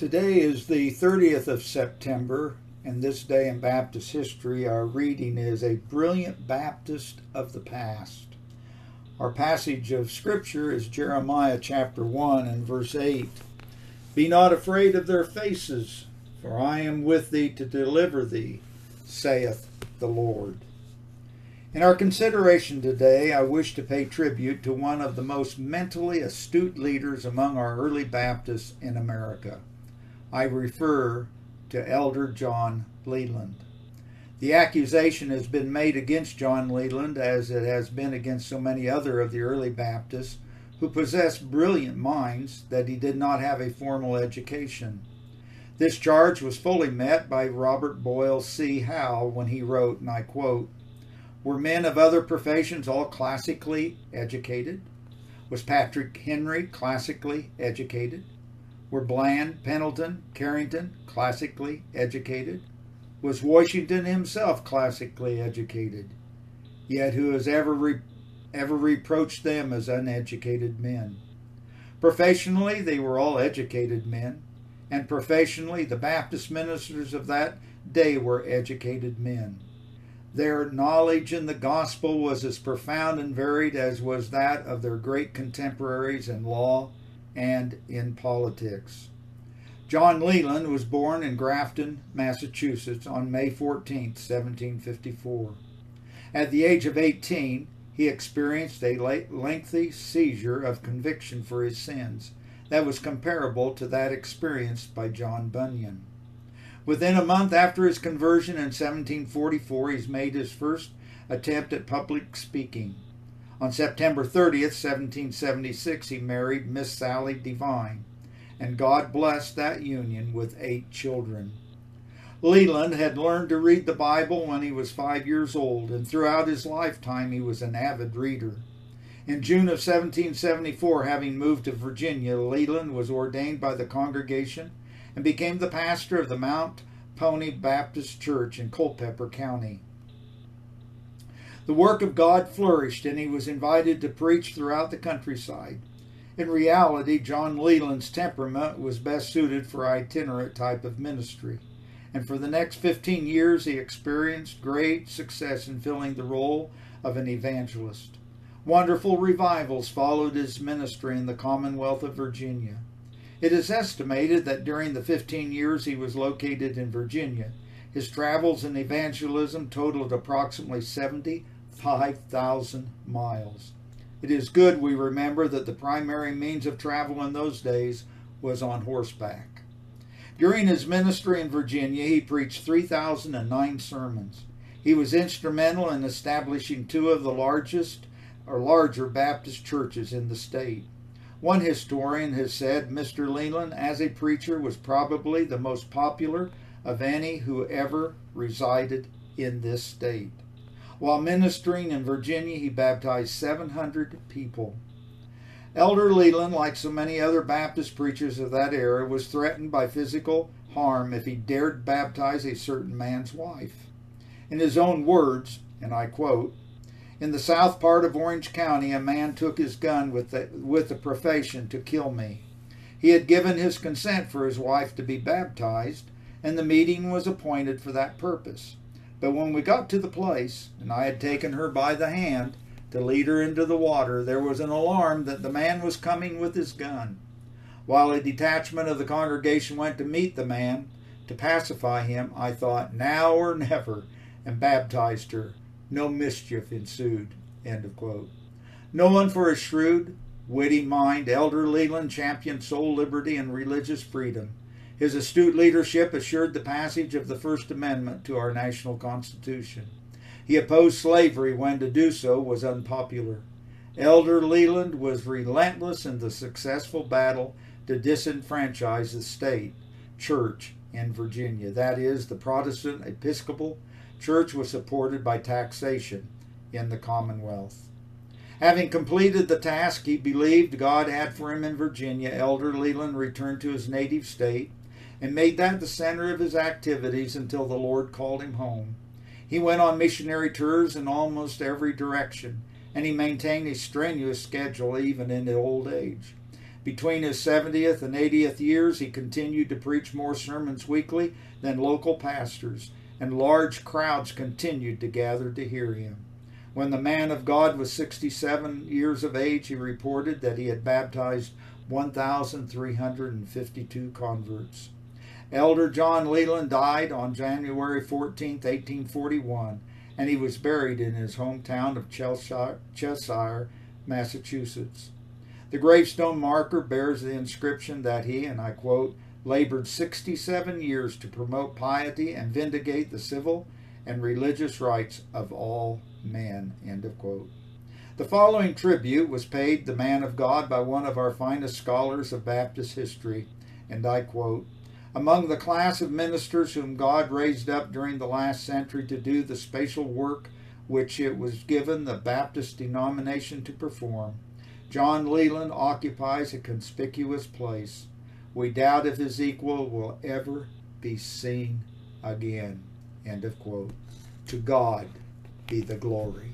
Today is the 30th of September, and this day in Baptist history, our reading is A Brilliant Baptist of the Past. Our passage of Scripture is Jeremiah chapter 1 and verse 8. Be not afraid of their faces, for I am with thee to deliver thee, saith the Lord. In our consideration today, I wish to pay tribute to one of the most mentally astute leaders among our early Baptists in America. I refer to Elder John Leland. The accusation has been made against John Leland, as it has been against so many other of the early Baptists who possessed brilliant minds, that he did not have a formal education. This charge was fully met by Robert Boyle C. Howe when he wrote, and I quote, "Were men of other professions all classically educated? Was Patrick Henry classically educated? Were Bland, Pendleton, Carrington classically educated? Was Washington himself classically educated? Yet who has ever reproached them as uneducated men? Professionally, they were all educated men, and professionally, the Baptist ministers of that day were educated men. Their knowledge in the gospel was as profound and varied as was that of their great contemporaries in law and in politics." John Leland was born in Grafton, Massachusetts on May 14, 1754. At the age of 18, he experienced a lengthy seizure of conviction for his sins that was comparable to that experienced by John Bunyan. Within a month after his conversion in 1744, he made his first attempt at public speaking. On September 30th, 1776, he married Miss Sally Devine, and God blessed that union with 8 children. Leland had learned to read the Bible when he was 5 years old, and throughout his lifetime he was an avid reader. In June of 1774, having moved to Virginia, Leland was ordained by the congregation and became the pastor of the Mount Pony Baptist Church in Culpeper County. The work of God flourished, and he was invited to preach throughout the countryside. In reality, John Leland's temperament was best suited for itinerant type of ministry, and for the next 15 years he experienced great success in filling the role of an evangelist. Wonderful revivals followed his ministry in the Commonwealth of Virginia. It is estimated that during the 15 years he was located in Virginia, his travels in evangelism totaled approximately 75,000 miles. It is good we remember that the primary means of travel in those days was on horseback. During his ministry in Virginia, he preached 3,009 sermons. He was instrumental in establishing 2 of the larger Baptist churches in the state. One historian has said Mr. Leland, as a preacher, was probably the most popular of any who ever resided in this state. While ministering in Virginia, he baptized 700 people. Elder Leland, like so many other Baptist preachers of that era, was threatened by physical harm if he dared baptize a certain man's wife. In his own words, and I quote, "In the south part of Orange County, a man took his gun with the profession to kill me. He had given his consent for his wife to be baptized, and the meeting was appointed for that purpose. But when we got to the place, and I had taken her by the hand to lead her into the water, there was an alarm that the man was coming with his gun. While a detachment of the congregation went to meet the man to pacify him, I thought, now or never, and baptized her. No mischief ensued." End of quote. Known for his shrewd, witty mind, Elder Leland championed soul liberty and religious freedom. His astute leadership assured the passage of the First Amendment to our national Constitution. He opposed slavery when to do so was unpopular. Elder Leland was relentless in the successful battle to disenfranchise the state church in Virginia. That is, the Protestant Episcopal Church was supported by taxation in the Commonwealth. Having completed the task he believed God had for him in Virginia, Elder Leland returned to his native state and made that the center of his activities until the Lord called him home. He went on missionary tours in almost every direction, and he maintained a strenuous schedule even in old age. Between his 70th and 80th years, he continued to preach more sermons weekly than local pastors, and large crowds continued to gather to hear him. When the man of God was 67 years of age, he reported that he had baptized 1,352 converts. Elder John Leland died on January 14, 1841, and he was buried in his hometown of Cheshire, Massachusetts. The gravestone marker bears the inscription that he, and I quote, labored 67 years to promote piety and vindicate the civil and religious rights of all men, end of quote. The following tribute was paid the man of God by one of our finest scholars of Baptist history, and I quote, among the class of ministers whom God raised up during the last century to do the special work which it was given the Baptist denomination to perform, John Leland occupies a conspicuous place. We doubt if his equal will ever be seen again. End of quote. To God be the glory.